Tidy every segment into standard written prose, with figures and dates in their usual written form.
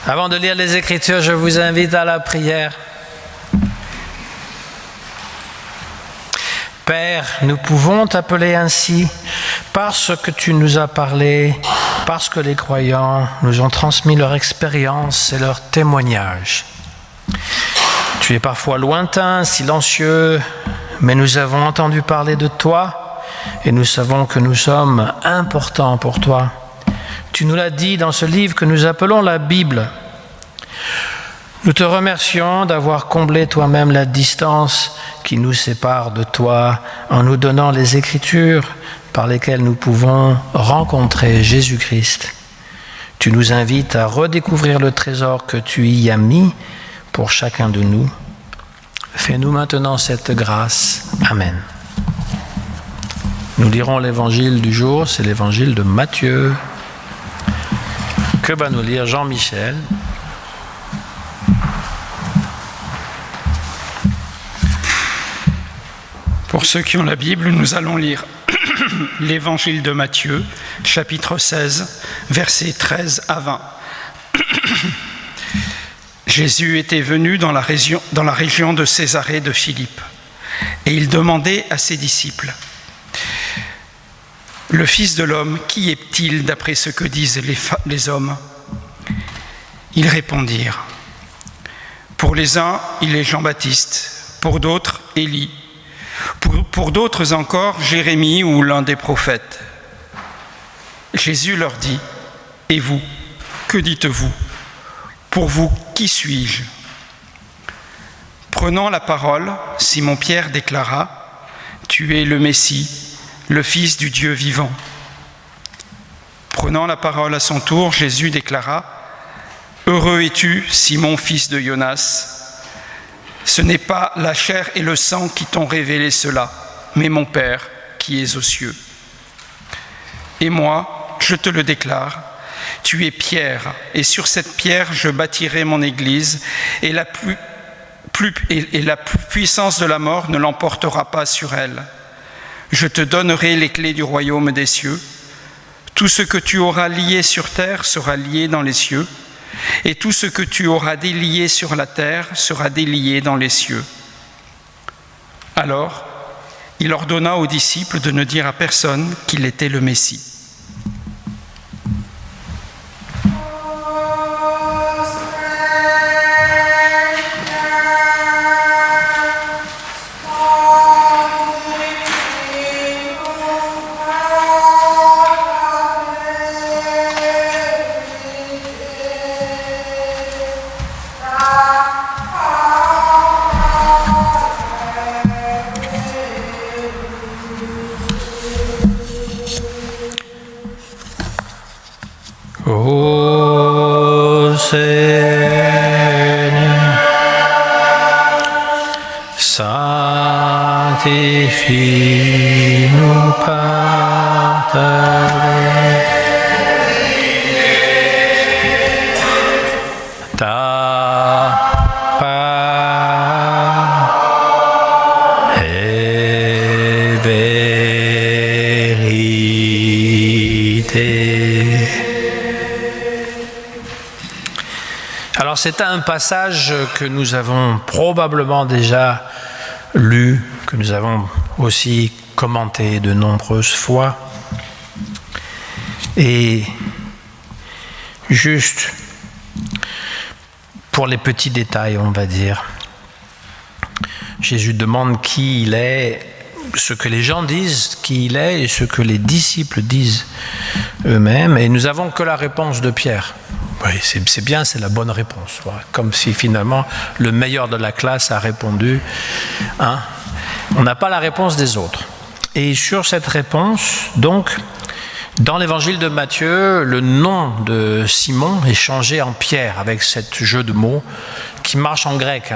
Avant de lire les Écritures, je vous invite à la prière. Père, nous pouvons t'appeler ainsi parce que tu nous as parlé, parce que les croyants nous ont transmis leur expérience et leur témoignage. Tu es parfois lointain, silencieux, mais nous avons entendu parler de toi et nous savons que nous sommes importants pour toi. Tu nous l'as dit dans ce livre que nous appelons la Bible. Nous te remercions d'avoir comblé toi-même la distance qui nous sépare de toi en nous donnant les Écritures par lesquelles nous pouvons rencontrer Jésus-Christ. Tu nous invites à redécouvrir le trésor que tu y as mis pour chacun de nous. Fais-nous maintenant cette grâce. Amen. Nous lirons l'évangile du jour, c'est l'évangile de Matthieu. Que va nous lire Jean-Michel? Pour ceux qui ont la Bible, nous allons lire l'évangile de Matthieu, chapitre 16, versets 13 à 20. Jésus était venu dans la région de Césarée de Philippe, et il demandait à ses disciples: « Le Fils de l'homme, qui est-il d'après ce que disent les hommes ?» Ils répondirent: « Pour les uns, il est Jean-Baptiste, pour d'autres, Élie, pour d'autres encore, Jérémie ou l'un des prophètes. » Jésus leur dit: « Et vous, que dites-vous? Pour vous, qui suis-je » Prenant la parole, Simon-Pierre déclara: « Tu es le Messie, le Fils du Dieu vivant. » Prenant la parole à son tour, Jésus déclara: « Heureux es-tu, Simon, fils de Jonas. Ce n'est pas la chair et le sang qui t'ont révélé cela, mais mon Père qui est aux cieux. Et moi, je te le déclare, tu es Pierre, et sur cette pierre je bâtirai mon église, et la puissance de la mort ne l'emportera pas sur elle. Je te donnerai les clés du royaume des cieux. Tout ce que tu auras lié sur terre sera lié dans les cieux, et tout ce que tu auras délié sur la terre sera délié dans les cieux. » Alors, il ordonna aux disciples de ne dire à personne qu'il était le Messie. Ô Seigneur, sanctifie-nous par ta parole est vérité. Alors c'est un passage que nous avons probablement déjà lu, que nous avons aussi commenté de nombreuses fois. Et juste pour les petits détails, on va dire, Jésus demande qui il est, ce que les gens disent qui il est et ce que les disciples disent eux-mêmes. Et nous n'avons que la réponse de Pierre. Oui, c'est bien, c'est la bonne réponse. Comme si finalement le meilleur de la classe a répondu. Hein? On n'a pas la réponse des autres. Et sur cette réponse, donc, dans l'évangile de Matthieu, le nom de Simon est changé en Pierre avec ce jeu de mots qui marche en grec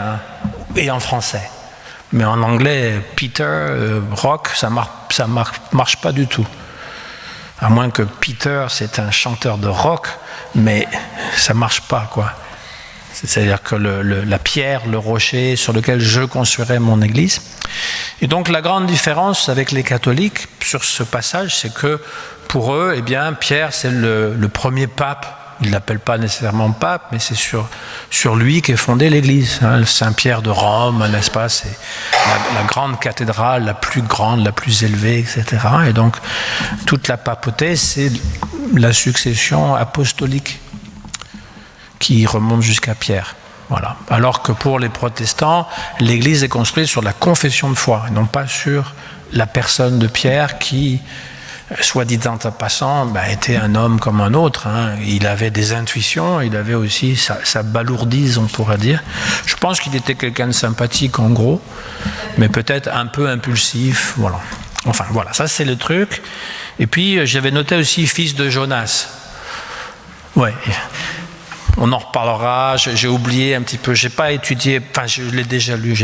et en français. Mais en anglais, Peter, rock, ça marche pas du tout. À moins que Peter, c'est un chanteur de rock, mais ça marche pas, quoi. C'est-à-dire que la pierre, le rocher sur lequel je construirai mon église. Et donc la grande différence avec les catholiques sur ce passage, c'est que pour eux, eh bien, Pierre, c'est le premier pape Il ne l'appelle pas nécessairement pape, mais c'est sur lui qu'est fondée l'Église. Hein, Saint-Pierre de Rome, n'est-ce pas? C'est la grande cathédrale, la plus grande, la plus élevée, etc. Et donc, toute la papauté, c'est la succession apostolique qui remonte jusqu'à Pierre. Voilà. Alors que pour les protestants, l'Église est construite sur la confession de foi, et non pas sur la personne de Pierre qui, soit dit en passant, était un homme comme un autre. Hein. Il avait des intuitions, il avait aussi sa balourdise, on pourrait dire. Je pense qu'il était quelqu'un de sympathique en gros, mais peut-être un peu impulsif. Voilà. Enfin voilà, ça c'est le truc. Et puis j'avais noté aussi fils de Jonas. Ouais. On en reparlera, j'ai oublié un petit peu, j'ai pas étudié, enfin je l'ai déjà lu,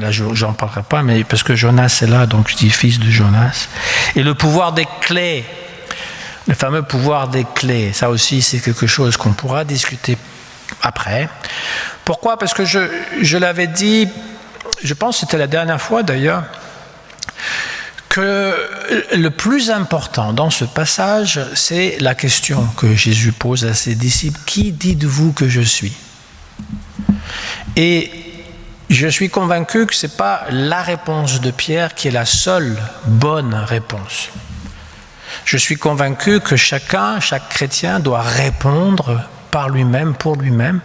là j'en parlerai pas, mais parce que Jonas est là, donc je dis fils de Jonas. Et le pouvoir des clés, le fameux pouvoir des clés, ça aussi c'est quelque chose qu'on pourra discuter après. Pourquoi? Parce que je l'avais dit, je pense que c'était la dernière fois d'ailleurs, que le plus important dans ce passage, c'est la question que Jésus pose à ses disciples. Qui dites-vous que je suis? Et je suis convaincu que ce n'est pas la réponse de Pierre qui est la seule bonne réponse. Je suis convaincu que chaque chrétien doit répondre par lui-même, pour lui-même.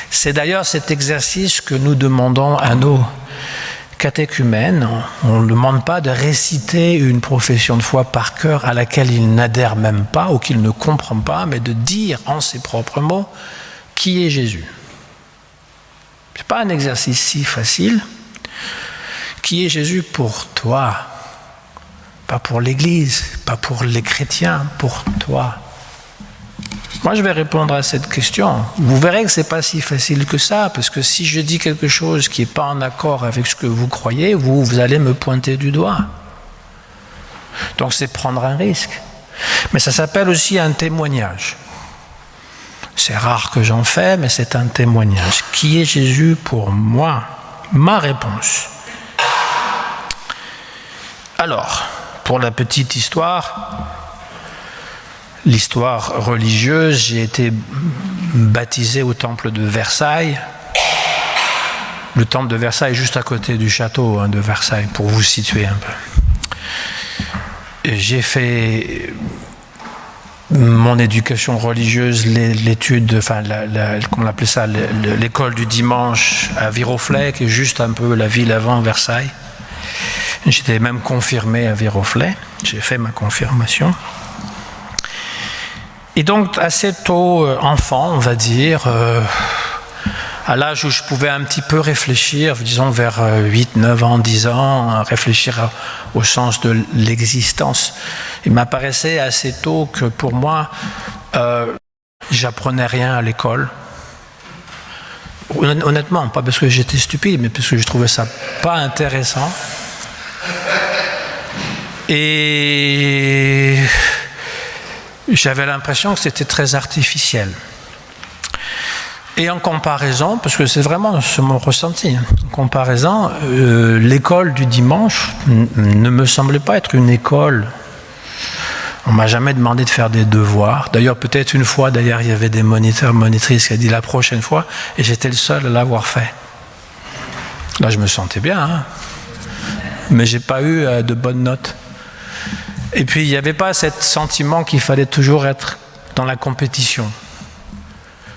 C'est d'ailleurs cet exercice que nous demandons à nos catéchumènes. On ne demande pas de réciter une profession de foi par cœur à laquelle il n'adhère même pas ou qu'il ne comprend pas, mais de dire en ses propres mots qui est Jésus. Ce n'est pas un exercice si facile. Qui est Jésus pour toi? Pas pour l'Église, pas pour les chrétiens, pour toi. Moi, je vais répondre à cette question. Vous verrez que ce n'est pas si facile que ça, parce que si je dis quelque chose qui n'est pas en accord avec ce que vous croyez, vous allez me pointer du doigt. Donc, c'est prendre un risque. Mais ça s'appelle aussi un témoignage. C'est rare que j'en fais, mais c'est un témoignage. Qui est Jésus pour moi? Ma réponse. Alors, pour la petite histoire, l'histoire religieuse, j'ai été baptisé au temple de Versailles. Le temple de Versailles est juste à côté du château de Versailles, pour vous situer un peu. J'ai fait mon éducation religieuse, l'étude, comment on appelait ça, l'école du dimanche à Viroflay, qui est juste un peu la ville avant Versailles. J'étais même confirmé à Viroflay. J'ai fait ma confirmation. Et donc, assez tôt, enfant, on va dire, à l'âge où je pouvais un petit peu réfléchir, disons vers 8, 9 ans, 10 ans, réfléchir au sens de l'existence, il m'apparaissait assez tôt que pour moi, j'apprenais rien à l'école. Honnêtement, pas parce que j'étais stupide, mais parce que je trouvais ça pas intéressant. Et j'avais l'impression que c'était très artificiel. Et en comparaison, parce que c'est vraiment mon ressenti, en comparaison, l'école du dimanche ne me semblait pas être une école. On ne m'a jamais demandé de faire des devoirs. D'ailleurs, peut-être une fois, il y avait des moniteurs, monitrices qui ont dit la prochaine fois, et j'étais le seul à l'avoir fait. Là, je me sentais bien, hein, mais je n'ai pas eu de bonnes notes. Et puis, il n'y avait pas ce sentiment qu'il fallait toujours être dans la compétition.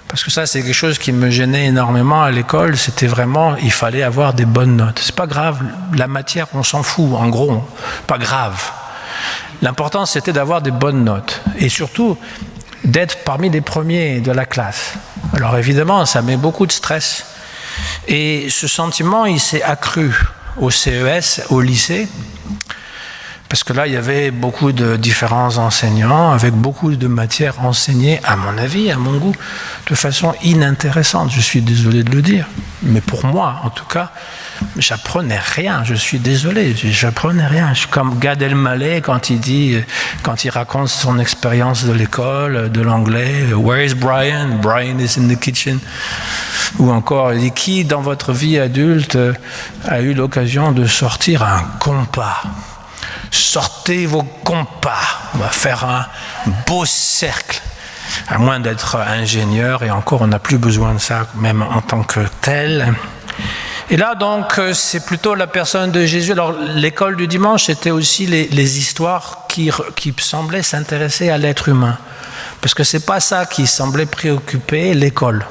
Parce que ça, c'est quelque chose qui me gênait énormément à l'école. C'était vraiment, il fallait avoir des bonnes notes. C'est pas grave, la matière, on s'en fout, en gros, pas grave. L'important, c'était d'avoir des bonnes notes. Et surtout, d'être parmi les premiers de la classe. Alors évidemment, ça met beaucoup de stress. Et ce sentiment, il s'est accru au CES, au lycée. Parce que là, il y avait beaucoup de différents enseignants, avec beaucoup de matières enseignées, à mon avis, à mon goût, de façon inintéressante. Je suis désolé de le dire. Mais pour moi, en tout cas, j'apprenais rien. Je suis désolé, j'apprenais rien. Je suis comme Gad Elmaleh quand il raconte son expérience de l'école, de l'anglais. Where is Brian? Brian is in the kitchen. Ou encore, il dit, qui dans votre vie adulte a eu l'occasion de sortir un compas? Sortez vos compas, on va faire un beau cercle. à moins d'être ingénieur, et encore on n'a plus besoin de ça même en tant que tel. Et là donc c'est plutôt la personne de Jésus. Alors l'école du dimanche c'était aussi les histoires qui semblaient s'intéresser à l'être humain, parce que c'est pas ça qui semblait préoccuper l'école.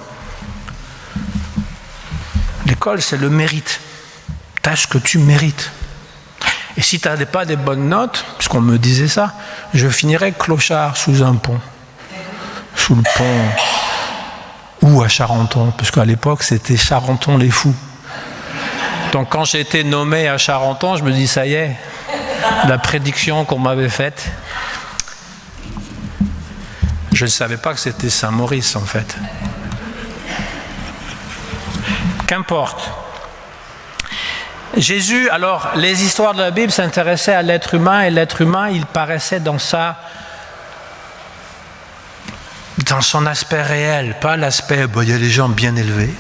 L'école c'est le mérite, t'as ce que tu mérites. Et si tu n'avais pas des bonnes notes, puisqu'on me disait ça, je finirais clochard sous un pont. Sous le pont. Ou à Charenton, parce qu'à l'époque, c'était Charenton les fous. Donc quand j'ai été nommé à Charenton, je me dis, ça y est, la prédiction qu'on m'avait faite. Je ne savais pas que c'était Saint-Maurice, en fait. Qu'importe. Jésus, alors, les histoires de la Bible s'intéressaient à l'être humain, et l'être humain, il paraissait dans son aspect réel, pas l'aspect, il y a des gens bien élevés,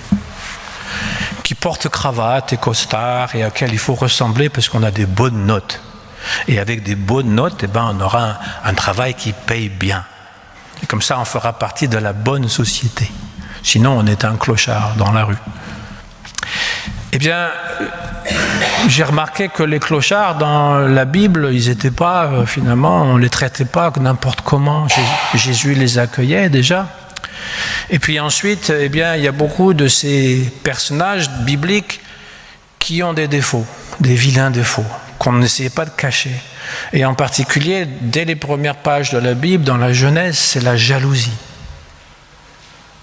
qui portent cravate et costard, et auxquels il faut ressembler parce qu'on a des bonnes notes. Et avec des bonnes notes, on aura un travail qui paye bien. Et comme ça, on fera partie de la bonne société. Sinon, on est un clochard dans la rue. Eh bien, j'ai remarqué que les clochards dans la Bible, ils n'étaient pas, finalement, on ne les traitait pas n'importe comment. Jésus les accueillait déjà. Et puis ensuite, eh bien, il y a beaucoup de ces personnages bibliques qui ont des défauts, des vilains défauts, qu'on n'essayait pas de cacher. Et en particulier, dès les premières pages de la Bible, dans la Genèse, c'est la jalousie.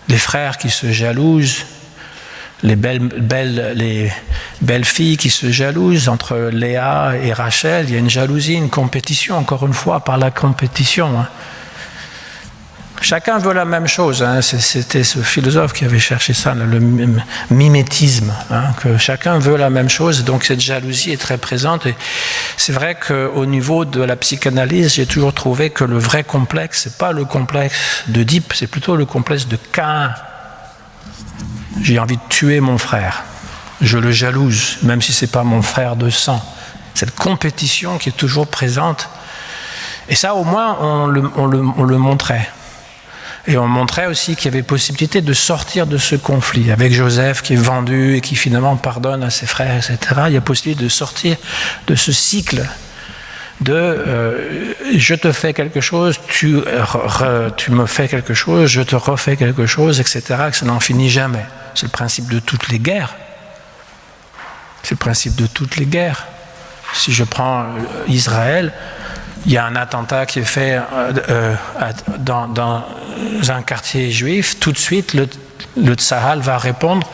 Les frères qui se jalousent, les belles filles qui se jalousent entre Léa et Rachel. Il y a une jalousie, une compétition, encore une fois, par la compétition. Hein. Chacun veut la même chose. Hein. C'était ce philosophe qui avait cherché ça, le mimétisme. Hein, que chacun veut la même chose, donc cette jalousie est très présente. Et c'est vrai qu'au niveau de la psychanalyse, j'ai toujours trouvé que le vrai complexe, ce n'est pas le complexe d'Oedipe, c'est plutôt le complexe de Caïn. J'ai envie de tuer mon frère. Je le jalouse, même si ce n'est pas mon frère de sang. Cette compétition qui est toujours présente. Et ça, au moins, on le montrait. Et on montrait aussi qu'il y avait possibilité de sortir de ce conflit. Avec Joseph qui est vendu et qui finalement pardonne à ses frères, etc. Il y a possibilité de sortir de ce cycle de je te fais quelque chose, tu me fais quelque chose, je te refais quelque chose, etc. Que ça n'en finit jamais. C'est le principe de toutes les guerres. C'est le principe de toutes les guerres. Si je prends Israël, il y a un attentat qui est fait dans un quartier juif, tout de suite le Tsahal va répondre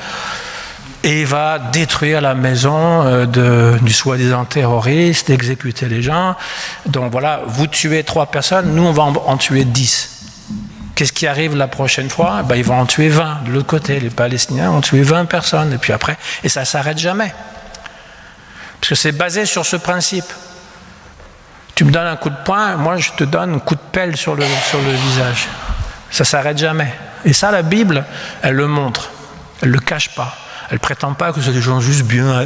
et va détruire la maison du soi-disant terroriste, exécuter les gens. Donc voilà, vous tuez 3 personnes, nous on va en tuer 10. Qu'est-ce qui arrive la prochaine fois ? Ils vont en tuer 20 de l'autre côté. Les Palestiniens ont tué 20 personnes. Et puis après, et ça ne s'arrête jamais. Parce que c'est basé sur ce principe. Tu me donnes un coup de poing, moi je te donne un coup de pelle sur le visage. Ça ne s'arrête jamais. Et ça, la Bible, elle le montre. Elle ne le cache pas. Elle ne prétend pas que c'est des gens juste bien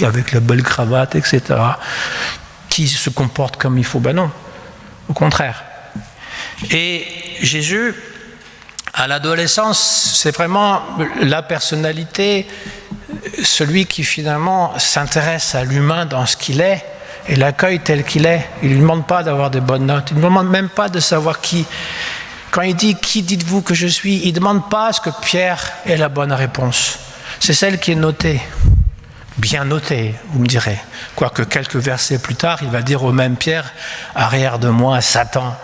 avec la belle cravate, etc., qui se comportent comme il faut. Ben non, au contraire. Et Jésus, à l'adolescence, c'est vraiment la personnalité, celui qui finalement s'intéresse à l'humain dans ce qu'il est et l'accueille tel qu'il est. Il ne lui demande pas d'avoir des bonnes notes, il ne lui demande même pas de savoir qui. Quand il dit « Qui dites-vous que je suis ?», il ne demande pas à ce que Pierre ait la bonne réponse. C'est celle qui est notée. Bien notée, vous me direz. Quoique quelques versets plus tard, il va dire au même Pierre « Arrière de moi, Satan ».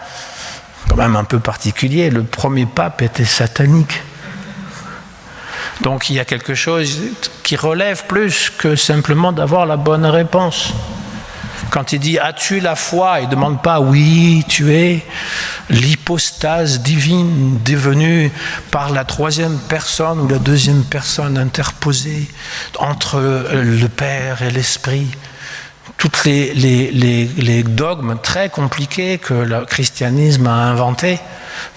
Quand même un peu particulier, le premier pape était satanique. Donc il y a quelque chose qui relève plus que simplement d'avoir la bonne réponse. Quand il dit « As-tu la foi ?» il ne demande pas « Oui, tu es l'hypostase divine devenue par la 3e personne ou la 2e personne interposée entre le Père et l'Esprit ». Toutes les dogmes très compliqués que le christianisme a inventés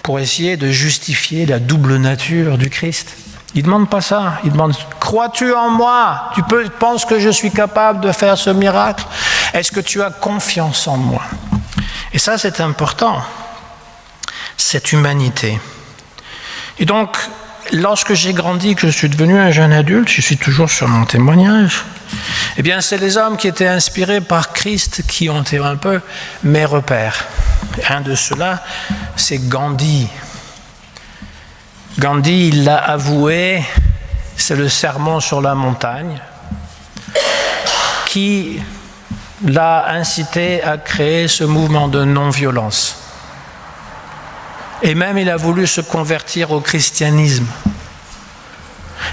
pour essayer de justifier la double nature du Christ. Il ne demande pas ça. Il demande « Crois-tu en moi ? Tu penses que je suis capable de faire ce miracle ? Est-ce que tu as confiance en moi ?» Et ça, c'est important. cette humanité. Et donc, lorsque j'ai grandi, que je suis devenu un jeune adulte, je suis toujours sur mon témoignage, eh bien, c'est les hommes qui étaient inspirés par Christ qui ont été un peu mes repères. Un de ceux-là, c'est Gandhi. Gandhi, il l'a avoué, c'est le sermon sur la montagne qui l'a incité à créer ce mouvement de non-violence. Et même, il a voulu se convertir au christianisme.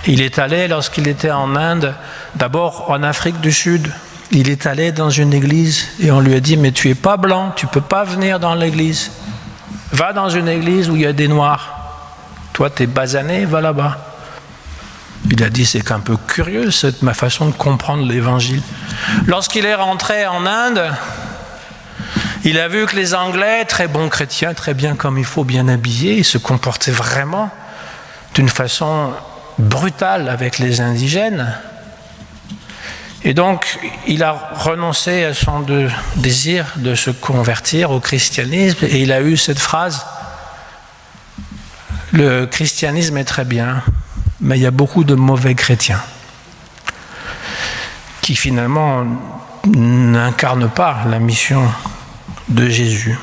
Il est allé, lorsqu'il était en Inde, d'abord en Afrique du Sud, il est allé dans une église et on lui a dit « Mais tu n'es pas blanc, tu ne peux pas venir dans l'église. Va dans une église où il y a des noirs. Toi, tu es basané, va là-bas. » Il a dit « C'est un peu curieux, c'est ma façon de comprendre l'évangile. » Lorsqu'il est rentré en Inde, il a vu que les Anglais, très bons chrétiens, très bien comme il faut, bien habillés, ils se comportaient vraiment d'une façon brutale avec les indigènes. Et donc, il a renoncé à son désir de se convertir au christianisme et il a eu cette phrase « Le christianisme est très bien, mais il y a beaucoup de mauvais chrétiens qui finalement n'incarnent pas la mission de Jésus. »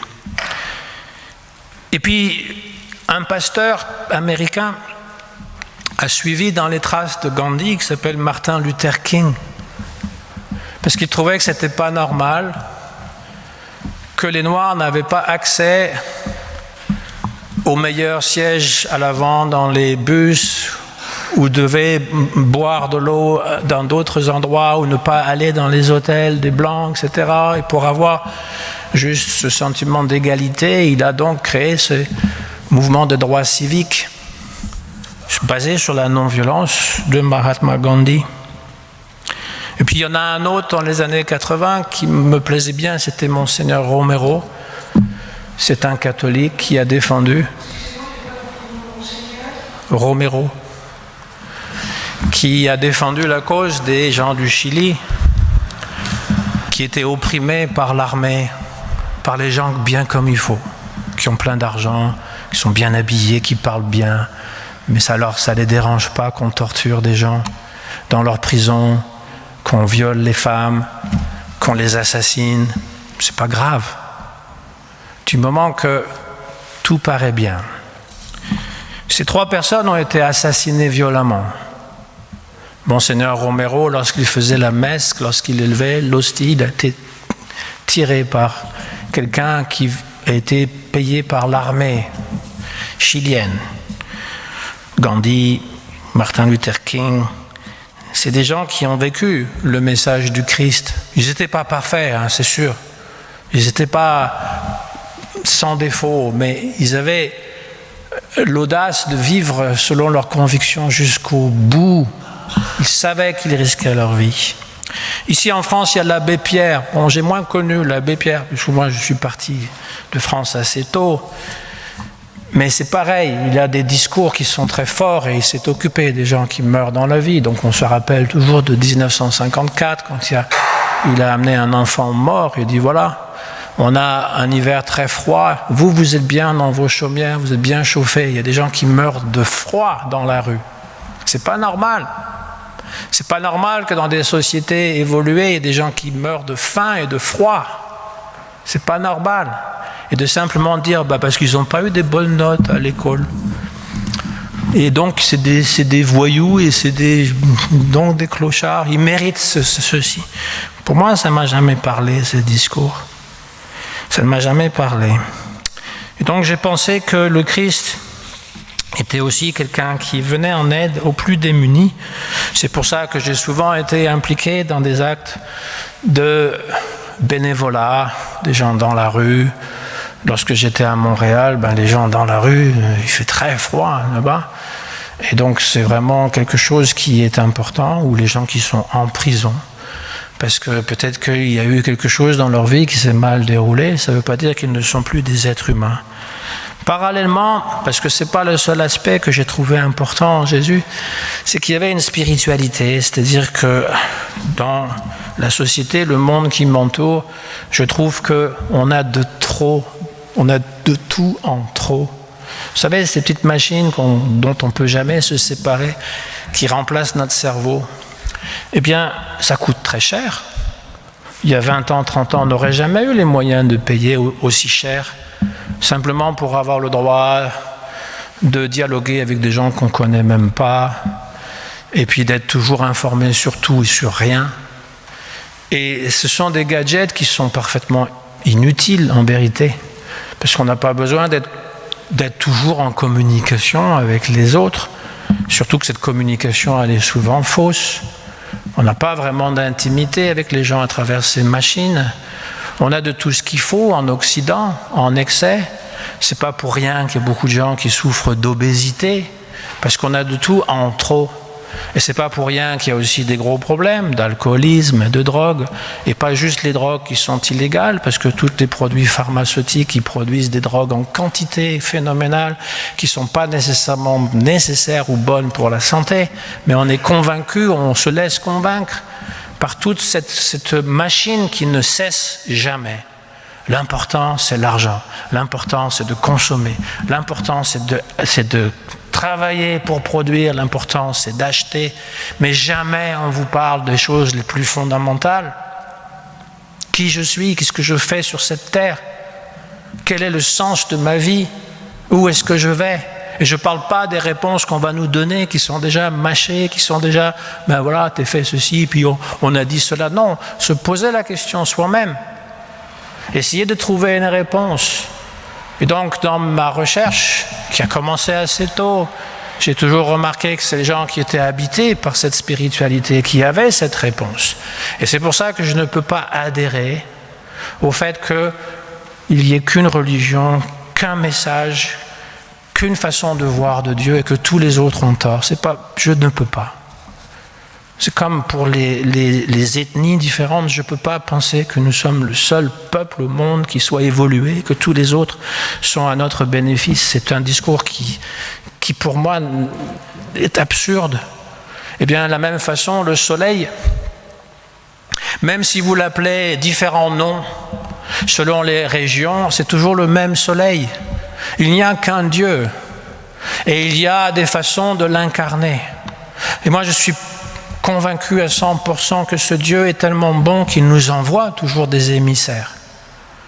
Et puis, un pasteur américain a suivi dans les traces de Gandhi, qui s'appelle Martin Luther King, parce qu'il trouvait que ce n'était pas normal que les Noirs n'avaient pas accès aux meilleurs sièges à l'avant dans les bus, ou devaient boire de l'eau dans d'autres endroits, ou ne pas aller dans les hôtels des Blancs, etc. Et pour avoir juste ce sentiment d'égalité, il a donc créé ce mouvement de droits civiques basé sur la non-violence de Mahatma Gandhi. Et puis il y en a un autre dans les années 80 qui me plaisait bien, c'était Monseigneur Romero. C'est un catholique qui a défendu Romero, qui a défendu la cause des gens du Chili qui étaient opprimés par l'armée, par les gens bien comme il faut, qui ont plein d'argent, qui sont bien habillés, qui parlent bien, mais ça les dérange pas qu'on torture des gens dans leur prison, qu'on viole les femmes, qu'on les assassine. C'est pas grave. Du moment que tout paraît bien. Ces 3 personnes ont été assassinées violemment. Monseigneur Romero, lorsqu'il faisait la messe, lorsqu'il élevait l'hostie, il a été tiré par quelqu'un qui a été payé par l'armée chilienne. Gandhi, Martin Luther King, c'est des gens qui ont vécu le message du Christ. Ils n'étaient pas parfaits, hein, c'est sûr. Ils n'étaient pas sans défaut, mais ils avaient l'audace de vivre selon leurs convictions jusqu'au bout. Ils savaient qu'ils risquaient leur vie. Ici en France, il y a l'abbé Pierre. Bon, j'ai moins connu l'abbé Pierre, parce que moi je suis parti de France assez tôt. Mais c'est pareil, il a des discours qui sont très forts et il s'est occupé des gens qui meurent dans la vie. Donc on se rappelle toujours de 1954, quand il a amené un enfant mort. Il dit voilà, on a un hiver très froid, vous êtes bien dans vos chaumières, vous êtes bien chauffés. Il y a des gens qui meurent de froid dans la rue. C'est pas normal. C'est pas normal que dans des sociétés évoluées, il y ait des gens qui meurent de faim et de froid. C'est pas normal. Et de simplement dire parce qu'ils n'ont pas eu des bonnes notes à l'école. Et donc c'est des voyous et c'est donc des clochards. Ils méritent ceci. Pour moi, ça ne m'a jamais parlé, ce discours. Ça ne m'a jamais parlé. Et donc j'ai pensé que le Christ était aussi quelqu'un qui venait en aide aux plus démunis. C'est pour ça que j'ai souvent été impliqué dans des actes de bénévolat, des gens dans la rue. Lorsque j'étais à Montréal, les gens dans la rue, il fait très froid là-bas. Et donc c'est vraiment quelque chose qui est important, ou les gens qui sont en prison. Parce que peut-être qu'il y a eu quelque chose dans leur vie qui s'est mal déroulé, ça ne veut pas dire qu'ils ne sont plus des êtres humains. Parallèlement, parce que ce n'est pas le seul aspect que j'ai trouvé important en Jésus, c'est qu'il y avait une spiritualité, c'est-à-dire que dans la société, le monde qui m'entoure, je trouve qu'on a de trop On a de tout en trop. Vous savez, ces petites machines dont on ne peut jamais se séparer, qui remplacent notre cerveau, eh bien, ça coûte très cher. Il y a 20 ans, 30 ans, on n'aurait jamais eu les moyens de payer aussi cher, simplement pour avoir le droit de dialoguer avec des gens qu'on ne connaît même pas, et puis d'être toujours informé sur tout et sur rien. Et ce sont des gadgets qui sont parfaitement inutiles en vérité, parce qu'on n'a pas besoin d'être toujours en communication avec les autres, surtout que cette communication elle est souvent fausse. On n'a pas vraiment d'intimité avec les gens à travers ces machines. On a de tout ce qu'il faut en Occident, en excès. C'est pas pour rien qu'il y a beaucoup de gens qui souffrent d'obésité, parce qu'on a de tout en trop. Et c'est pas pour rien qu'il y a aussi des gros problèmes d'alcoolisme, de drogue, et pas juste les drogues qui sont illégales, parce que tous les produits pharmaceutiques qui produisent des drogues en quantité phénoménale, qui sont pas nécessairement nécessaires ou bonnes pour la santé, mais on est convaincu, on se laisse convaincre par toute cette machine qui ne cesse jamais. L'important, c'est l'argent. L'important, c'est de consommer. L'important, c'est de travailler pour produire. L'important, c'est d'acheter. Mais jamais on vous parle des choses les plus fondamentales. Qui je suis? Qu'est-ce que je fais sur cette terre? Quel est le sens de ma vie? Où est-ce que je vais? Et je ne parle pas des réponses qu'on va nous donner, qui sont déjà mâchées, qui sont déjà, ben voilà, t'as fait ceci, puis on a dit cela. Non, se poser la question soi-même. Essayer de trouver une réponse. Et donc, dans ma recherche, qui a commencé assez tôt, j'ai toujours remarqué que c'est les gens qui étaient habités par cette spiritualité qui avaient cette réponse. Et c'est pour ça que je ne peux pas adhérer au fait qu'il n'y ait qu'une religion, qu'un message, qu'une façon de voir de Dieu et que tous les autres ont tort. Je ne peux pas. C'est comme pour les ethnies différentes, je ne peux pas penser que nous sommes le seul peuple au monde qui soit évolué, que tous les autres sont à notre bénéfice. C'est un discours qui pour moi est absurde. Eh bien, de la même façon, le soleil, même si vous l'appelez différents noms, selon les régions, c'est toujours le même soleil. Il n'y a qu'un Dieu et il y a des façons de l'incarner. Et moi, je suis convaincu à 100% que ce Dieu est tellement bon qu'il nous envoie toujours des émissaires,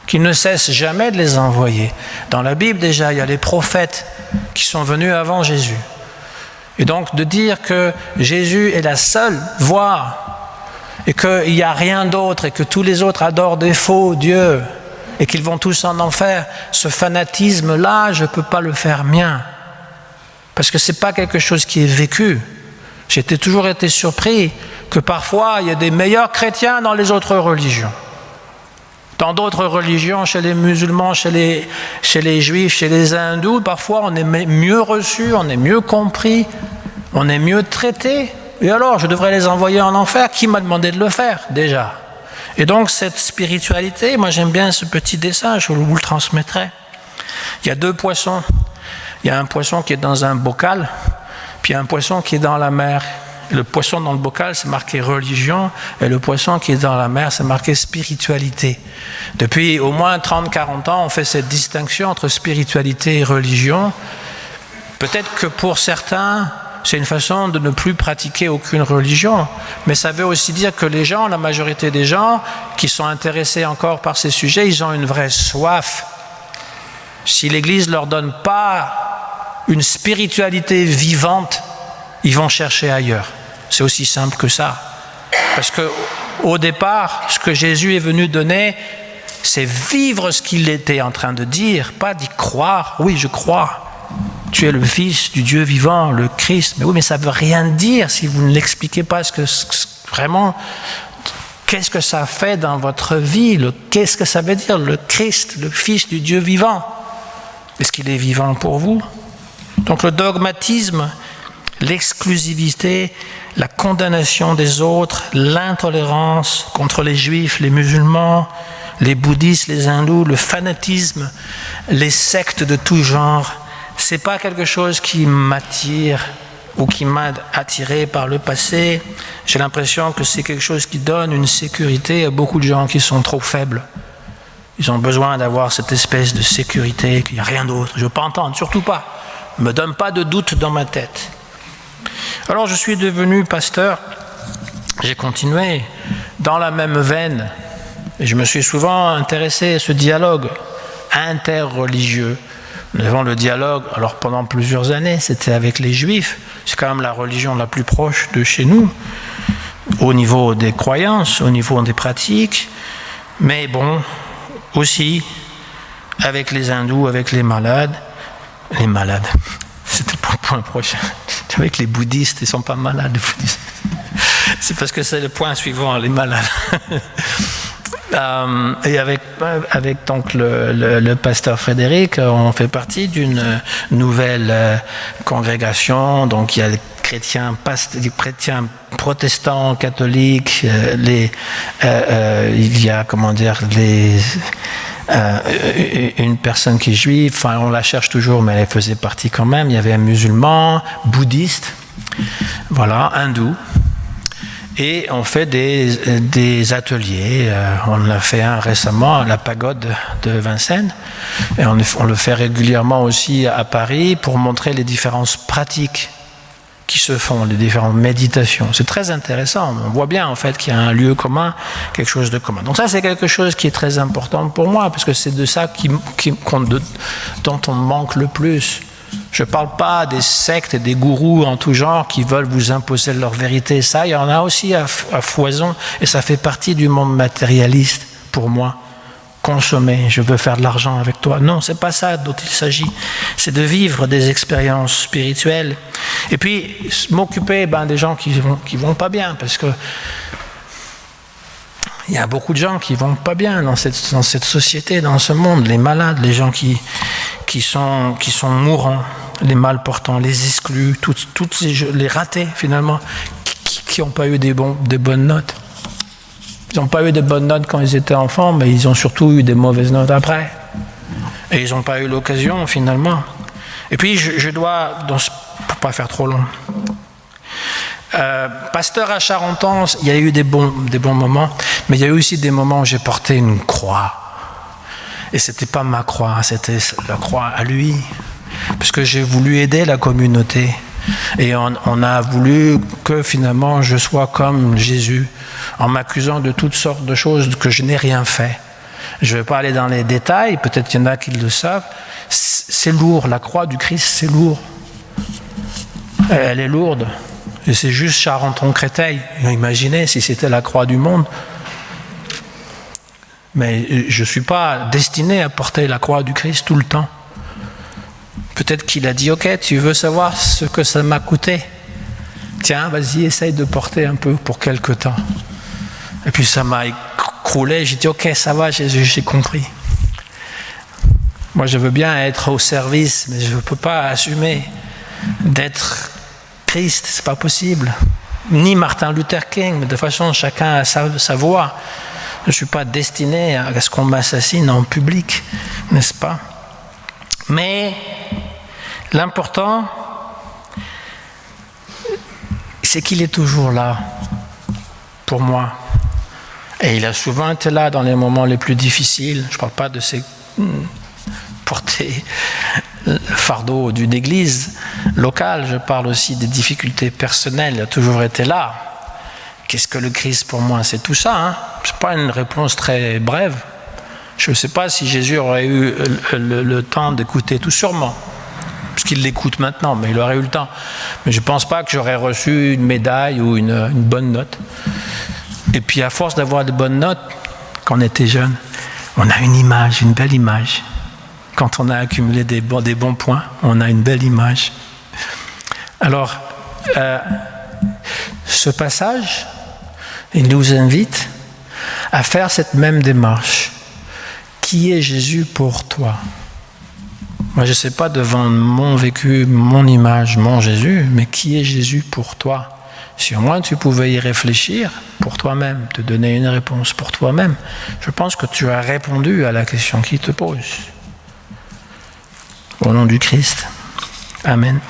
qu'il ne cesse jamais de les envoyer. Dans la Bible déjà, il y a les prophètes qui sont venus avant Jésus. Et donc de dire que Jésus est la seule voie et qu'il n'y a rien d'autre et que tous les autres adorent des faux dieux et qu'ils vont tous en enfer, ce fanatisme-là, je ne peux pas le faire mien. Parce que ce n'est pas quelque chose qui est vécu. J'ai toujours été surpris que parfois il y a des meilleurs chrétiens dans les autres religions. Dans d'autres religions, chez les musulmans, chez les juifs, chez les hindous, parfois on est mieux reçu, on est mieux compris, on est mieux traité. Et alors, je devrais les envoyer en enfer? Qui m'a demandé de le faire déjà? Et donc cette spiritualité, moi j'aime bien ce petit dessin, je vous le transmettrai. Il y a deux poissons. Il y a un poisson qui est dans un bocal, puis un poisson qui est dans la mer. Le poisson dans le bocal, c'est marqué religion, et le poisson qui est dans la mer, c'est marqué spiritualité. Depuis au moins 30-40 ans, on fait cette distinction entre spiritualité et religion. Peut-être que pour certains, c'est une façon de ne plus pratiquer aucune religion, mais ça veut aussi dire que les gens, la majorité des gens qui sont intéressés encore par ces sujets, ils ont une vraie soif. Si l'Église ne leur donne pas une spiritualité vivante, ils vont chercher ailleurs. C'est aussi simple que ça. Parce qu'au départ, ce que Jésus est venu donner, c'est vivre ce qu'il était en train de dire, pas d'y croire. Oui, je crois. Tu es le Fils du Dieu vivant, le Christ. Mais oui, mais ça ne veut rien dire si vous ne l'expliquez pas vraiment. Qu'est-ce que ça fait dans votre vie? Qu'est-ce que ça veut dire, le Christ, le Fils du Dieu vivant? Est-ce qu'il est vivant pour vous? Donc le dogmatisme, l'exclusivité, la condamnation des autres, l'intolérance contre les juifs, les musulmans, les bouddhistes, les hindous, le fanatisme, les sectes de tout genre, c'est pas quelque chose qui m'attire ou qui m'a attiré par le passé. J'ai l'impression que c'est quelque chose qui donne une sécurité à beaucoup de gens qui sont trop faibles. Ils ont besoin d'avoir cette espèce de sécurité, qu'il n'y a rien d'autre. Je ne veux pas entendre, surtout pas. Ne me donne pas de doute dans ma tête. Alors je suis devenu pasteur. J'ai continué dans la même veine. Et je me suis souvent intéressé à ce dialogue interreligieux. Nous avons le dialogue, alors pendant plusieurs années, c'était avec les Juifs. C'est quand même la religion la plus proche de chez nous, au niveau des croyances, au niveau des pratiques. Mais bon, aussi avec les hindous, avec les malades, c'était pour le point prochain, avec les bouddhistes, ils ne sont pas malades les bouddhistes, c'est parce que c'est le point suivant, les malades. Et avec donc le pasteur Frédéric, on fait partie d'une nouvelle congrégation, donc il y a les chrétiens protestants, catholiques, il y a, une personne qui est juive, enfin on la cherche toujours, mais elle faisait partie quand même. Il y avait un musulman, bouddhiste, voilà, hindou. Et on fait des ateliers. On a fait un récemment à la pagode de Vincennes. Et on le fait régulièrement aussi à Paris pour montrer les différentes pratiques qui se font, les différentes méditations. C'est très intéressant. On voit bien en fait qu'il y a un lieu commun, quelque chose de commun. Donc ça, c'est quelque chose qui est très important pour moi, parce que c'est de ça dont on manque le plus. Je ne parle pas des sectes et des gourous en tout genre qui veulent vous imposer leur vérité. Ça, il y en a aussi à foison, et ça fait partie du monde matérialiste pour moi. Consommer, je veux faire de l'argent avec toi. Non, c'est pas ça dont il s'agit. C'est de vivre des expériences spirituelles. Et puis, m'occuper des gens qui vont pas bien, parce que il y a beaucoup de gens qui vont pas bien dans cette société, dans ce monde. Les malades, les gens qui sont mourants, les mal portants, les exclus, les ratés finalement, qui n'ont pas eu des bonnes notes. Ils n'ont pas eu de bonnes notes quand ils étaient enfants, mais ils ont surtout eu des mauvaises notes après. Et ils n'ont pas eu l'occasion, finalement. Et puis, je dois, pour ne pas faire trop long, pasteur à Charenton, il y a eu des bons moments, mais il y a eu aussi des moments où j'ai porté une croix. Et ce n'était pas ma croix, c'était la croix à lui. Parce que j'ai voulu aider la communauté. Et on a voulu que finalement je sois comme Jésus, en m'accusant de toutes sortes de choses que je n'ai rien fait. Je ne vais pas aller dans les détails, peut-être qu'il y en a qui le savent. C'est lourd, la croix du Christ, c'est lourd. Elle est lourde. Et c'est juste Charenton-Créteil. Imaginez si c'était la croix du monde. Mais je ne suis pas destiné à porter la croix du Christ tout le temps. Peut-être qu'il a dit, ok, tu veux savoir ce que ça m'a coûté? Tiens, vas-y, essaye de porter un peu pour quelque temps. Et puis ça m'a écroulé, j'ai dit, ok, ça va, j'ai compris. Moi, je veux bien être au service, mais je ne peux pas assumer d'être Christ, c'est pas possible. Ni Martin Luther King, mais de toute façon, chacun a sa voix. Je ne suis pas destiné à ce qu'on m'assassine en public, n'est-ce pas? Mais l'important, c'est qu'il est toujours là pour moi. Et il a souvent été là dans les moments les plus difficiles. Je ne parle pas de porter le fardeau d'une église locale, je parle aussi des difficultés personnelles. Il a toujours été là. Qu'est-ce que le Christ pour moi? C'est tout ça. Hein? Ce n'est pas une réponse très brève. Je ne sais pas si Jésus aurait eu le temps d'écouter tout, sûrement, parce qu'il l'écoute maintenant, mais il aurait eu le temps. Mais je ne pense pas que j'aurais reçu une médaille ou une bonne note. Et puis à force d'avoir de bonnes notes, quand on était jeune, on a une image, une belle image. Quand on a accumulé des bons points, on a une belle image. Alors, ce passage, il nous invite à faire cette même démarche. Qui est Jésus pour toi? Moi, je ne sais pas devant mon vécu, mon image, mon Jésus, mais qui est Jésus pour toi? Si au moins tu pouvais y réfléchir pour toi-même, te donner une réponse pour toi-même, je pense que tu as répondu à la question qu'il te pose. Au nom du Christ. Amen.